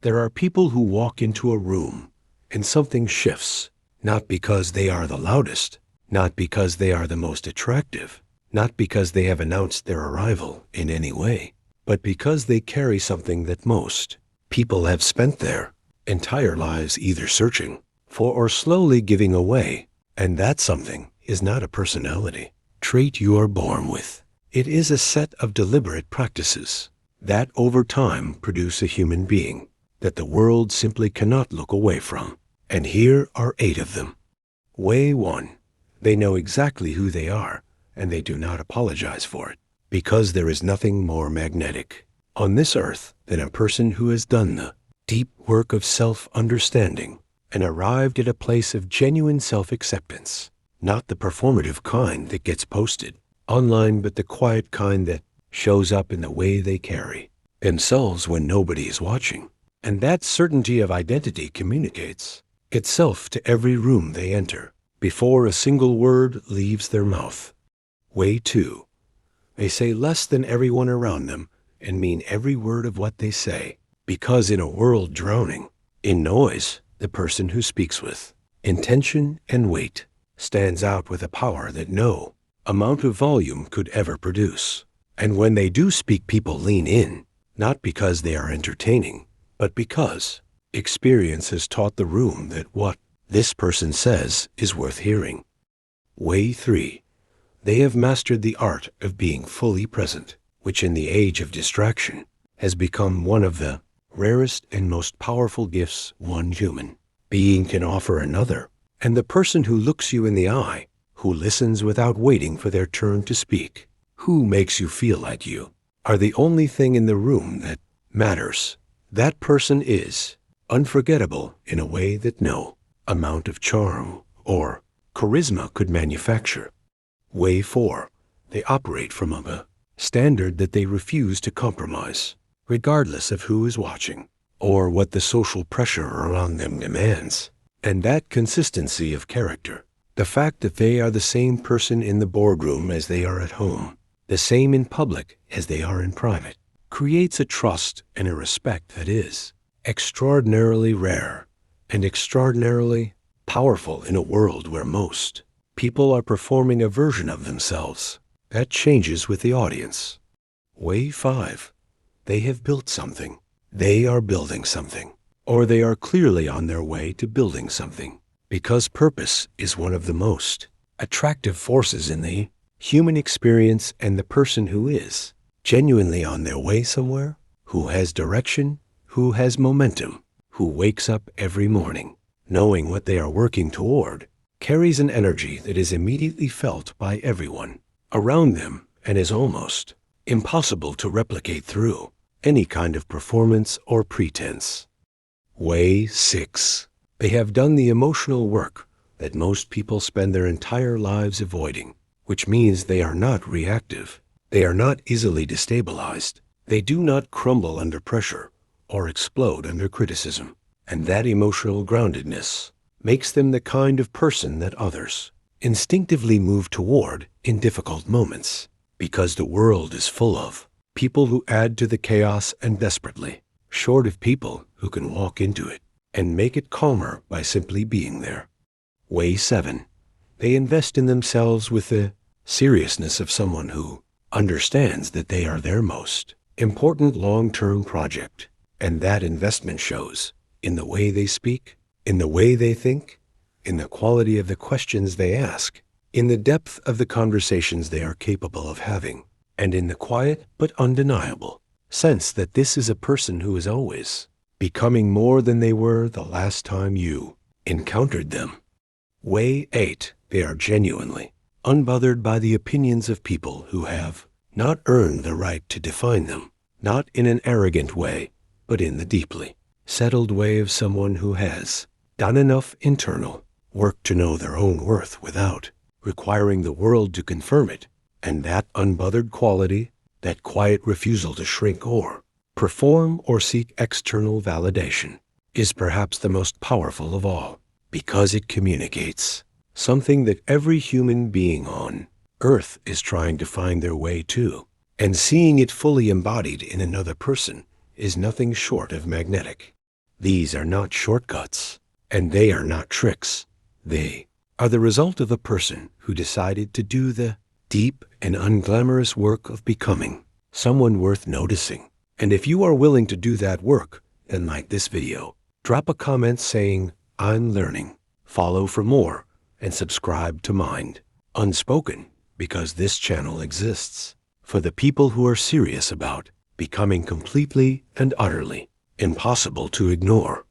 There are people who walk into a room and something shifts, not because they are the loudest, not because they are the most attractive, not because they have announced their arrival in any way, but because they carry something that most people have spent their entire lives either searching for or slowly giving away. And that something is not a personality trait you are born with. It is a set of deliberate practices that over time produce a human being that the world simply cannot look away from. And here are 8 of them. Way 1. They know exactly who they are, and they do not apologize for it, because there is nothing more magnetic on this earth than a person who has done the deep work of self-understanding and arrived at a place of genuine self-acceptance, not the performative kind that gets posted online, but the quiet kind that shows up in the way they carry themselves when nobody is watching. And that certainty of identity communicates itself to every room they enter before a single word leaves their mouth. Way 2. They say less than everyone around them and mean every word of what they say, because in a world drowning in noise, the person who speaks with intention and weight stands out with a power that no amount of volume could ever produce. And when they do speak, people lean in, not because they are entertaining, but because experience has taught the room that what this person says is worth hearing. Way 3. They have mastered the art of being fully present, which in the age of distraction has become one of the rarest and most powerful gifts one human being can offer another. And the person who looks you in the eye, who listens without waiting for their turn to speak, who makes you feel like you are the only thing in the room that matters. That person is unforgettable in a way that no amount of charm or charisma could manufacture. Way 4. They operate from a standard that they refuse to compromise, regardless of who is watching or what the social pressure around them demands. And that consistency of character, the fact that they are the same person in the boardroom as they are at home, the same in public as they are in private, creates a trust and a respect that is extraordinarily rare and extraordinarily powerful in a world where most people are performing a version of themselves that changes with the audience. Way 5. They have built something. They are building something, or they are clearly on their way to building something, because purpose is one of the most attractive forces in the human experience, and the person who is genuinely on their way somewhere, who has direction, who has momentum, who wakes up every morning knowing what they are working toward, carries an energy that is immediately felt by everyone around them and is almost impossible to replicate through any kind of performance or pretense. Way 6. They have done the emotional work that most people spend their entire lives avoiding, which means they are not reactive. They are not easily destabilized. They do not crumble under pressure or explode under criticism. And that emotional groundedness makes them the kind of person that others instinctively move toward in difficult moments, because the world is full of people who add to the chaos and desperately short of people who can walk into it and make it calmer by simply being there. Way 7. They invest in themselves with the seriousness of someone who understands that they are their most important long-term project, and that investment shows in the way they speak, in the way they think, in the quality of the questions they ask, in the depth of the conversations they are capable of having, and in the quiet but undeniable sense that this is a person who is always becoming more than they were the last time you encountered them. Way 8. They are genuinely unbothered by the opinions of people who have not earned the right to define them, not in an arrogant way, but in the deeply settled way of someone who has done enough internal work to know their own worth without requiring the world to confirm it. And that unbothered quality, that quiet refusal to shrink or perform or seek external validation, is perhaps the most powerful of all, because it communicates something that every human being on earth is trying to find their way to, and seeing it fully embodied in another person is nothing short of magnetic. These are not shortcuts, and they are not tricks. They are the result of a person who decided to do the deep and unglamorous work of becoming someone worth noticing. And if you are willing to do that work, then like this video, drop a comment saying, "I'm learning," follow for more, and subscribe to Mind Unspoken, because this channel exists for the people who are serious about becoming completely and utterly impossible to ignore.